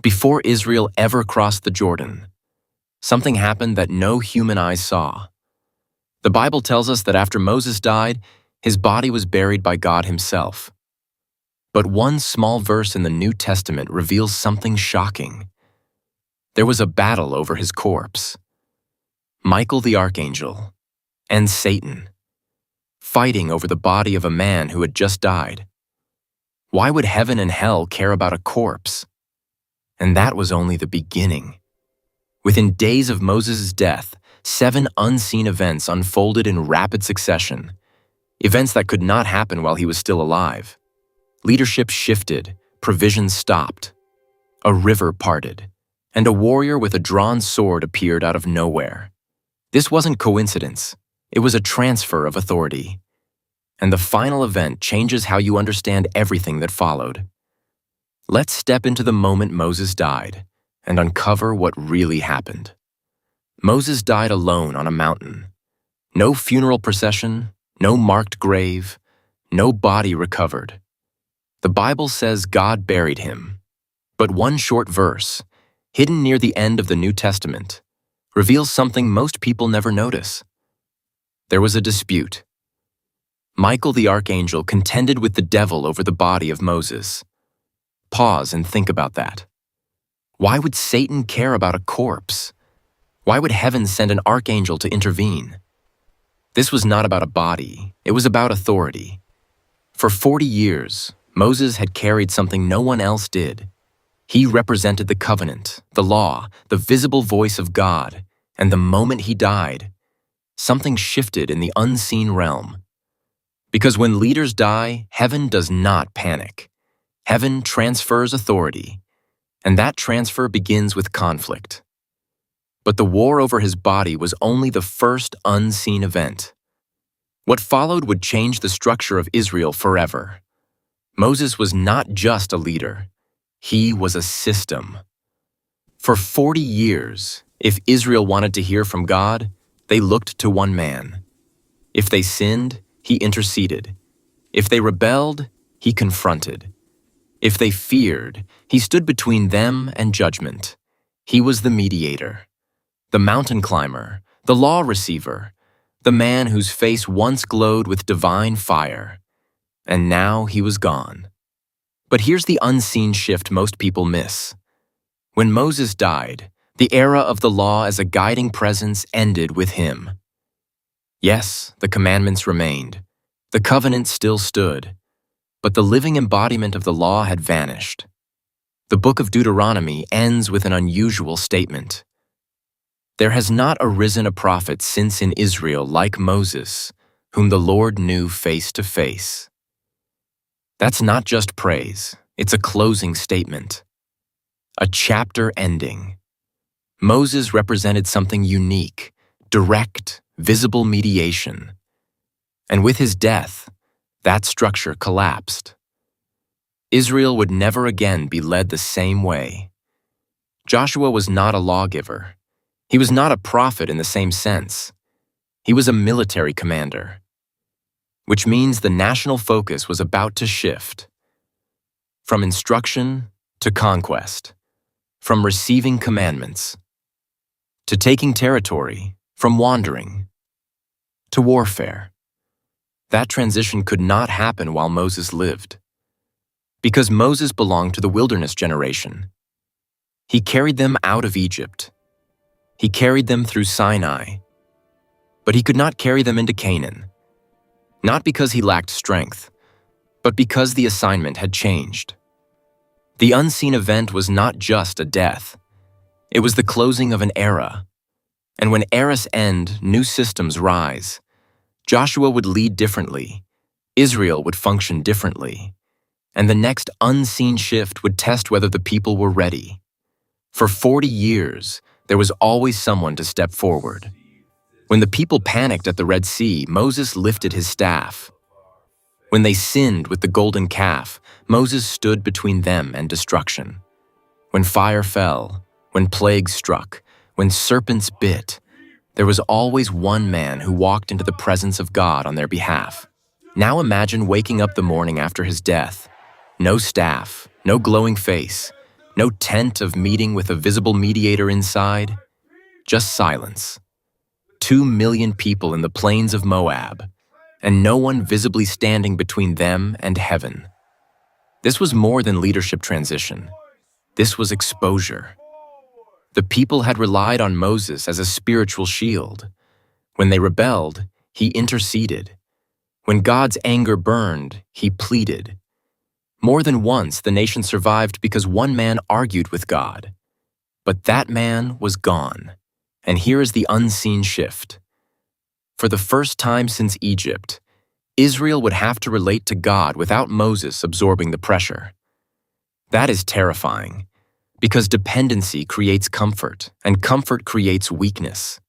Before Israel ever crossed the Jordan, something happened that no human eyes saw. The Bible tells us that after Moses died, his body was buried by God himself. But one small verse in the New Testament reveals something shocking. There was a battle over his corpse. Michael the archangel and Satan, fighting over the body of a man who had just died. Why would heaven and hell care about a corpse? And that was only the beginning. Within days of Moses' death, 7 unseen events unfolded in rapid succession, events that could not happen while he was still alive. Leadership shifted, provisions stopped, a river parted, and a warrior with a drawn sword appeared out of nowhere. This wasn't coincidence, it was a transfer of authority. And the final event changes how you understand everything that followed. Let's step into the moment Moses died and uncover what really happened. Moses died alone on a mountain. No funeral procession, no marked grave, no body recovered. The Bible says God buried him. But one short verse, hidden near the end of the New Testament, reveals something most people never notice. There was a dispute. Michael the archangel contended with the devil over the body of Moses. Pause and think about that. Why would Satan care about a corpse? Why would heaven send an archangel to intervene? This was not about a body, it was about authority. For 40 years, Moses had carried something no one else did. He represented the covenant, the law, the visible voice of God, and the moment he died, something shifted in the unseen realm. Because when leaders die, heaven does not panic. Heaven transfers authority, and that transfer begins with conflict. But the war over his body was only the first unseen event. What followed would change the structure of Israel forever. Moses was not just a leader, he was a system. For 40 years, if Israel wanted to hear from God, they looked to one man. If they sinned, he interceded. If they rebelled, he confronted. If they feared, he stood between them and judgment. He was the mediator, the mountain climber, the law receiver, the man whose face once glowed with divine fire. And now he was gone. But here's the unseen shift most people miss. When Moses died, the era of the law as a guiding presence ended with him. Yes, the commandments remained. The covenant still stood. But the living embodiment of the law had vanished. The book of Deuteronomy ends with an unusual statement. There has not arisen a prophet since in Israel like Moses, whom the Lord knew face to face. That's not just praise, it's a closing statement. A chapter ending. Moses represented something unique, direct, visible mediation. And with his death, that structure collapsed. Israel would never again be led the same way. Joshua was not a lawgiver. He was not a prophet in the same sense. He was a military commander, which means the national focus was about to shift. From instruction to conquest, from receiving commandments, to taking territory, from wandering, to warfare. That transition could not happen while Moses lived, because Moses belonged to the wilderness generation. He carried them out of Egypt. He carried them through Sinai, but he could not carry them into Canaan, not because he lacked strength, but because the assignment had changed. The unseen event was not just a death. It was the closing of an era. And when eras end, new systems rise. Joshua would lead differently. Israel would function differently. And the next unseen shift would test whether the people were ready. For 40 years, there was always someone to step forward. When the people panicked at the Red Sea, Moses lifted his staff. When they sinned with the golden calf, Moses stood between them and destruction. When fire fell, when plagues struck, when serpents bit, there was always one man who walked into the presence of God on their behalf. Now imagine waking up the morning after his death. No staff, no glowing face, No tent of meeting with a visible mediator inside, just silence. 2 million people in the plains of Moab, and no one visibly standing between them and heaven. This was more than leadership transition. This was exposure. The people had relied on Moses as a spiritual shield. When they rebelled, he interceded. When God's anger burned, he pleaded. More than once, the nation survived because one man argued with God. But that man was gone. And here is the unseen shift. For the first time since Egypt, Israel would have to relate to God without Moses absorbing the pressure. That is terrifying, because dependency creates comfort, and comfort creates weakness.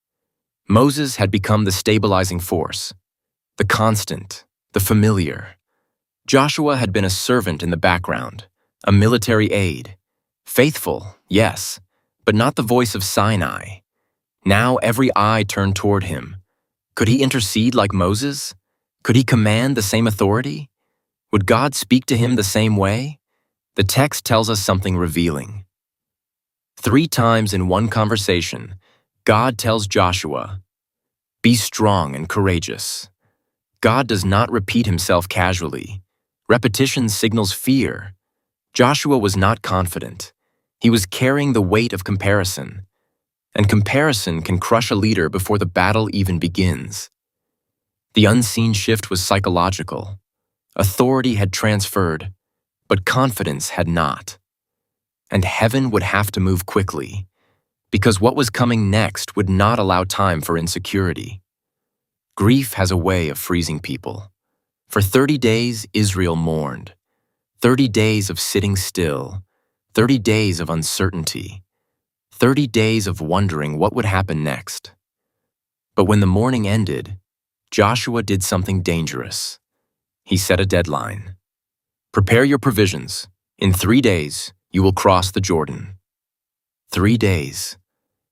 Moses had become the stabilizing force, the constant, the familiar. Joshua had been a servant in the background, a military aide. Faithful, yes, but not the voice of Sinai. Now every eye turned toward him. Could he intercede like Moses? Could he command the same authority? Would God speak to him the same way? The text tells us something revealing. 3 times in one conversation, God tells Joshua, "Be strong and courageous." God does not repeat himself casually. Repetition signals fear. Joshua was not confident. He was carrying the weight of comparison. And comparison can crush a leader before the battle even begins. The unseen shift was psychological. Authority had transferred, but confidence had not. And heaven would have to move quickly, because what was coming next would not allow time for insecurity. Grief has a way of freezing people. For 30 days, Israel mourned. 30 days of sitting still. 30 days of uncertainty. 30 days of wondering what would happen next. But when the mourning ended, Joshua did something dangerous. He set a deadline. Prepare your provisions. In 3 days, you will cross the Jordan. 3 days.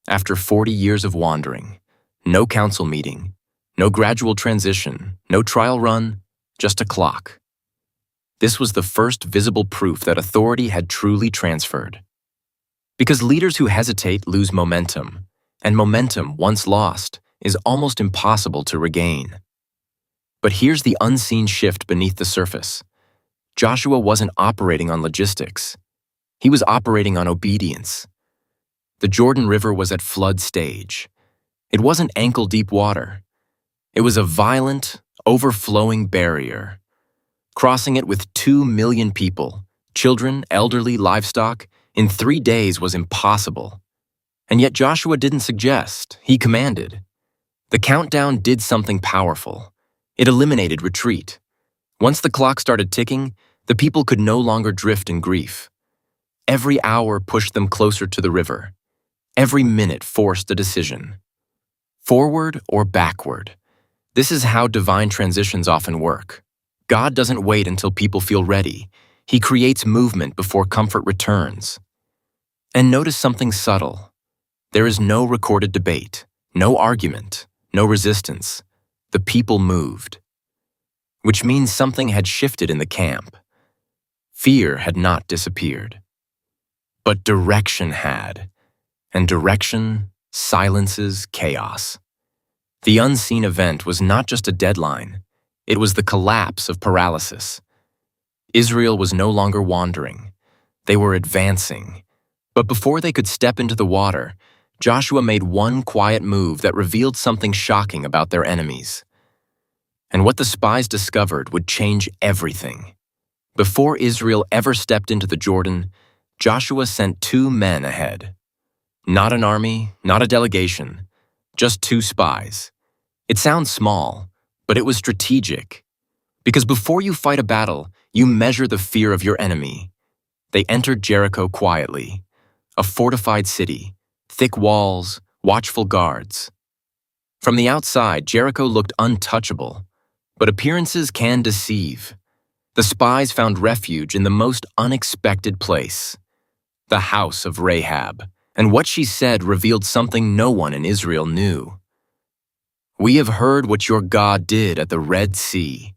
After 40 years of wandering, no council meeting, no gradual transition, no trial run, just a clock. This was the first visible proof that authority had truly transferred. Because leaders who hesitate lose momentum, and momentum, once lost, is almost impossible to regain. But here's the unseen shift beneath the surface. Joshua wasn't operating on logistics. He was operating on obedience. The Jordan River was at flood stage. It wasn't ankle-deep water. It was a violent, overflowing barrier. Crossing it with 2 million people, children, elderly, livestock, in 3 days was impossible. And yet Joshua didn't suggest, he commanded. The countdown did something powerful. It eliminated retreat. Once the clock started ticking, the people could no longer drift in grief. Every hour pushed them closer to the river. Every minute forced a decision. Forward or backward? This is how divine transitions often work. God doesn't wait until people feel ready. He creates movement before comfort returns. And notice something subtle. There is no recorded debate, no argument, no resistance. The people moved. Which means something had shifted in the camp. Fear had not disappeared. But direction had. And direction silences chaos. The unseen event was not just a deadline. It was the collapse of paralysis. Israel was no longer wandering. They were advancing. But before they could step into the water, Joshua made one quiet move that revealed something shocking about their enemies. And what the spies discovered would change everything. Before Israel ever stepped into the Jordan, Joshua sent 2 men ahead. Not an army, not a delegation, just 2 spies. It sounds small, but it was strategic. Because before you fight a battle, you measure the fear of your enemy. They entered Jericho quietly, a fortified city, thick walls, watchful guards. From the outside, Jericho looked untouchable, but appearances can deceive. The spies found refuge in the most unexpected place, the house of Rahab, and what she said revealed something no one in Israel knew. "We have heard what your God did at the Red Sea."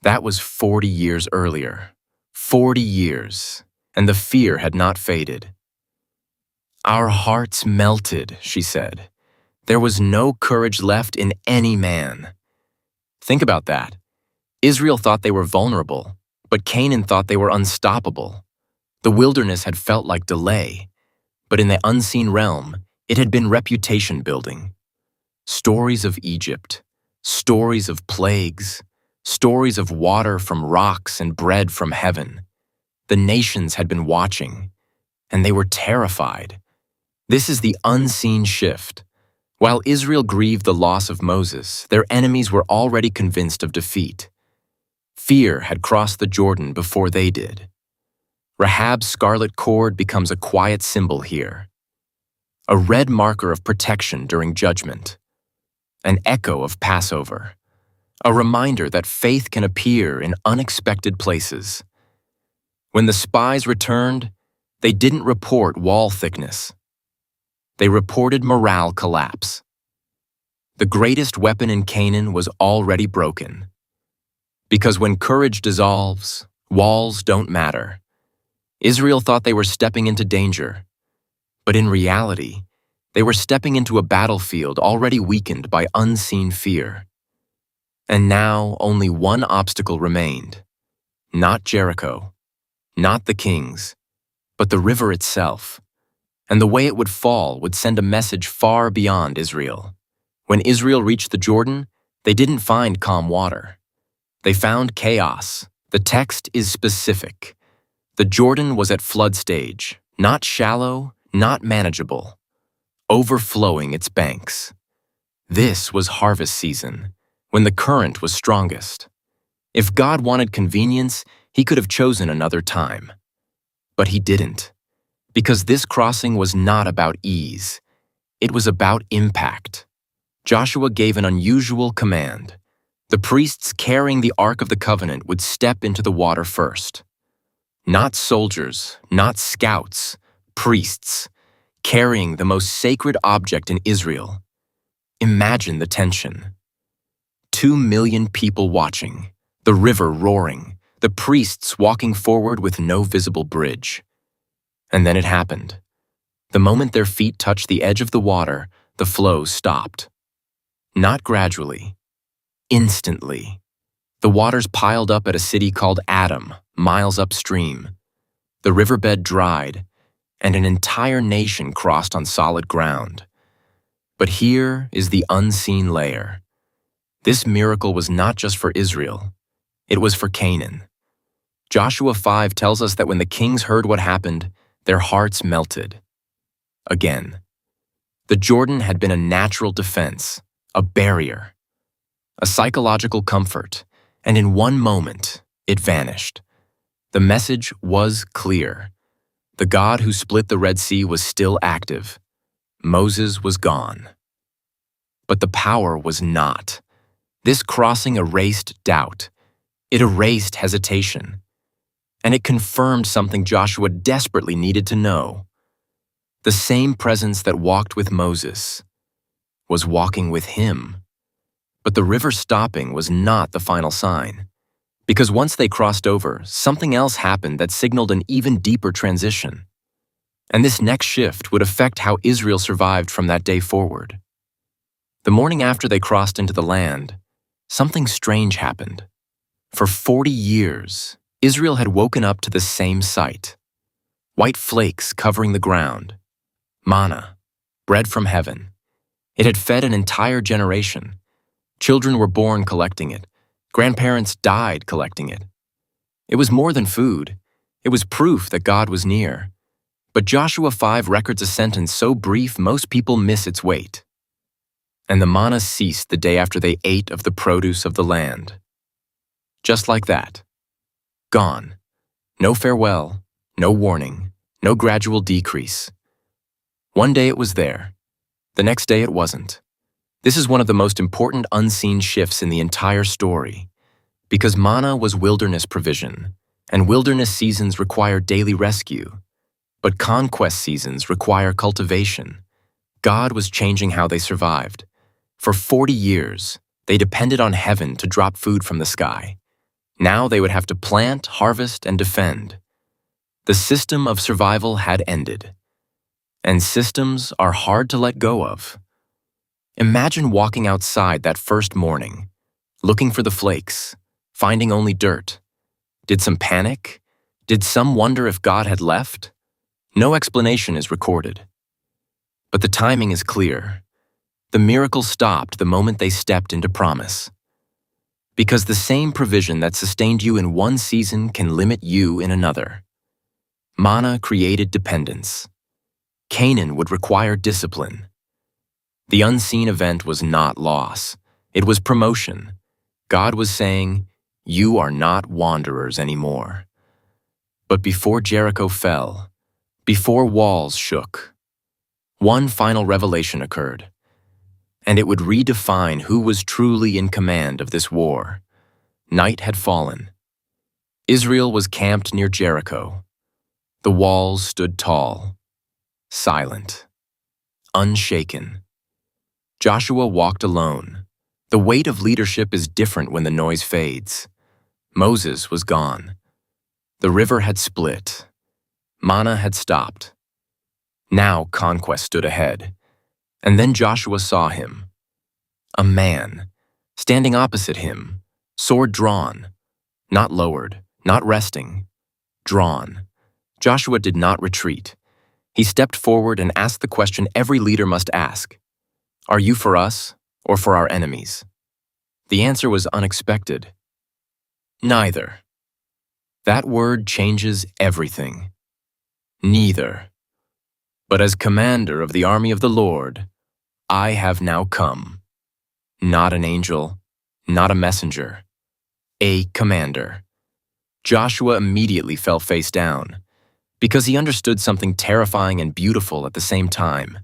That was 40 years earlier. 40 years. and the fear had not faded. "Our hearts melted," she said. "There was no courage left in any man." Think about that. Israel thought they were vulnerable, but Canaan thought they were unstoppable. The wilderness had felt like delay, but in the unseen realm, it had been reputation building. Stories of Egypt, stories of plagues, stories of water from rocks and bread from heaven. The nations had been watching, and they were terrified. This is the unseen shift. While Israel grieved the loss of Moses, their enemies were already convinced of defeat. Fear had crossed the Jordan before they did. Rahab's scarlet cord becomes a quiet symbol here, a red marker of protection during judgment, an echo of Passover, a reminder that faith can appear in unexpected places. When the spies returned, they didn't report wall thickness. They reported morale collapse. The greatest weapon in Canaan was already broken. Because when courage dissolves, walls don't matter. Israel thought they were stepping into danger, but in reality, they were stepping into a battlefield already weakened by unseen fear. And now only one obstacle remained. Not Jericho, not the kings, but the river itself. And the way it would fall would send a message far beyond Israel. When Israel reached the Jordan, they didn't find calm water. They found chaos. The text is specific. The Jordan was at flood stage, not shallow, not manageable, overflowing its banks. This was harvest season, when the current was strongest. If God wanted convenience, he could have chosen another time. But he didn't. Because this crossing was not about ease. It was about impact. Joshua gave an unusual command. The priests carrying the Ark of the Covenant would step into the water first. Not soldiers, not scouts, priests, carrying the most sacred object in Israel. Imagine the tension. 2 million people watching, the river roaring, the priests walking forward with no visible bridge. And then it happened. The moment their feet touched the edge of the water, the flow stopped. Not gradually. Instantly. The waters piled up at a city called Adam, miles upstream. The riverbed dried, and an entire nation crossed on solid ground. But here is the unseen layer. This miracle was not just for Israel. It was for Canaan. Joshua 5 tells us that when the kings heard what happened, their hearts melted. Again, the Jordan had been a natural defense, a barrier, a psychological comfort, and in one moment, it vanished. The message was clear. The God who split the Red Sea was still active. Moses was gone. But the power was not. This crossing erased doubt. It erased hesitation. And it confirmed something Joshua desperately needed to know. The same presence that walked with Moses was walking with him. But the river stopping was not the final sign. Because once they crossed over, something else happened that signaled an even deeper transition. And this next shift would affect how Israel survived from that day forward. The morning after they crossed into the land, something strange happened. For 40 years, Israel had woken up to the same sight. White flakes covering the ground. Manna, bread from heaven. It had fed an entire generation. Children were born collecting it. Grandparents died collecting it. It was more than food. It was proof that God was near. But Joshua 5 records a sentence so brief most people miss its weight. And the manna ceased the day after they ate of the produce of the land. Just like that. Gone. No farewell, no warning, no gradual decrease. One day it was there. The next day it wasn't. This is one of the most important unseen shifts in the entire story. Because manna was wilderness provision, and wilderness seasons require daily rescue. But conquest seasons require cultivation. God was changing how they survived. For 40 years, they depended on heaven to drop food from the sky. Now they would have to plant, harvest, and defend. The system of survival had ended, and systems are hard to let go of. Imagine walking outside that first morning, looking for the flakes, finding only dirt. Did some panic? Did some wonder if God had left? No explanation is recorded. But the timing is clear. The miracle stopped the moment they stepped into promise. Because the same provision that sustained you in one season can limit you in another. Manna created dependence. Canaan would require discipline. The unseen event was not loss. It was promotion. God was saying, "You are not wanderers anymore." But before Jericho fell, before walls shook, one final revelation occurred, and it would redefine who was truly in command of this war. Night had fallen. Israel was camped near Jericho. The walls stood tall, silent, unshaken. Joshua walked alone. The weight of leadership is different when the noise fades. Moses was gone. The river had split. Manna had stopped. Now conquest stood ahead. And then Joshua saw him. A man, standing opposite him, sword drawn, not lowered, not resting, drawn. Joshua did not retreat. He stepped forward and asked the question every leader must ask. Are you for us or for our enemies? The answer was unexpected. Neither. That word changes everything. Neither. But as commander of the army of the Lord, I have now come. Not an angel, not a messenger, a commander. Joshua immediately fell face down, because he understood something terrifying and beautiful at the same time.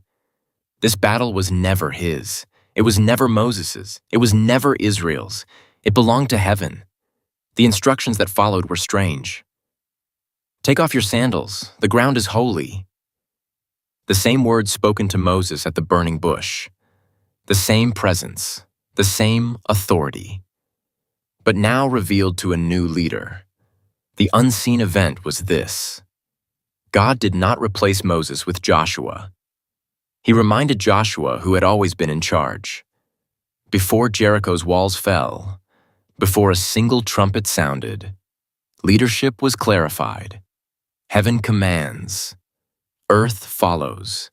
This battle was never his. It was never Moses's. It was never Israel's. It belonged to heaven. The instructions that followed were strange. Take off your sandals. The ground is holy. The same words spoken to Moses at the burning bush. The same presence. The same authority. But now revealed to a new leader. The unseen event was this. God did not replace Moses with Joshua. He reminded Joshua who had always been in charge. Before Jericho's walls fell, before a single trumpet sounded, leadership was clarified. Heaven commands, earth follows,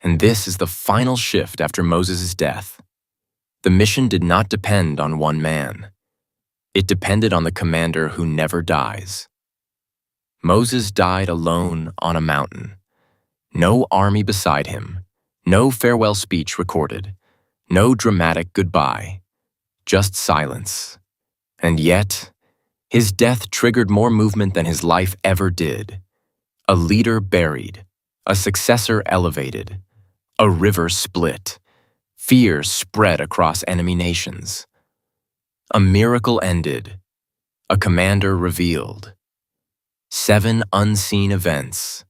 and this is the final shift after Moses' death. The mission did not depend on one man. It depended on the commander who never dies. Moses died alone on a mountain. No army beside him. No farewell speech recorded. No dramatic goodbye. Just silence. And yet, his death triggered more movement than his life ever did. A leader buried. A successor elevated. A river split. Fear spread across enemy nations. A miracle ended. A commander revealed. 7 unseen events,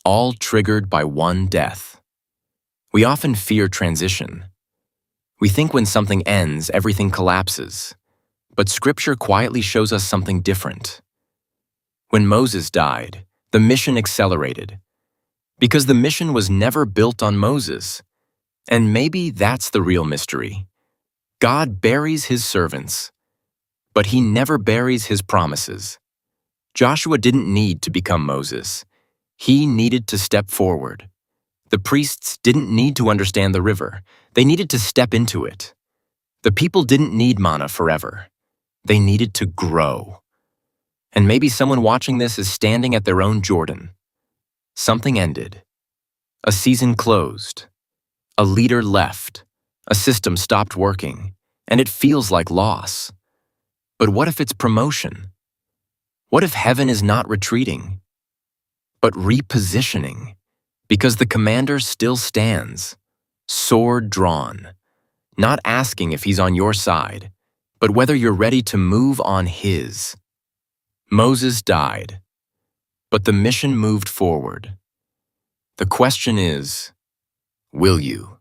all triggered by one death. We often fear transition. We think when something ends, everything collapses. But Scripture quietly shows us something different. When Moses died, the mission accelerated. Because the mission was never built on Moses. And maybe that's the real mystery. God buries his servants, but he never buries his promises. Joshua didn't need to become Moses. He needed to step forward. The priests didn't need to understand the river. They needed to step into it. The people didn't need manna forever. They needed to grow. And maybe someone watching this is standing at their own Jordan. Something ended. A season closed. A leader left. A system stopped working. And it feels like loss. But what if it's promotion? What if heaven is not retreating, but repositioning? Because the commander still stands, sword drawn, not asking if he's on your side, but whether you're ready to move on his. Moses died, but the mission moved forward. The question is, will you?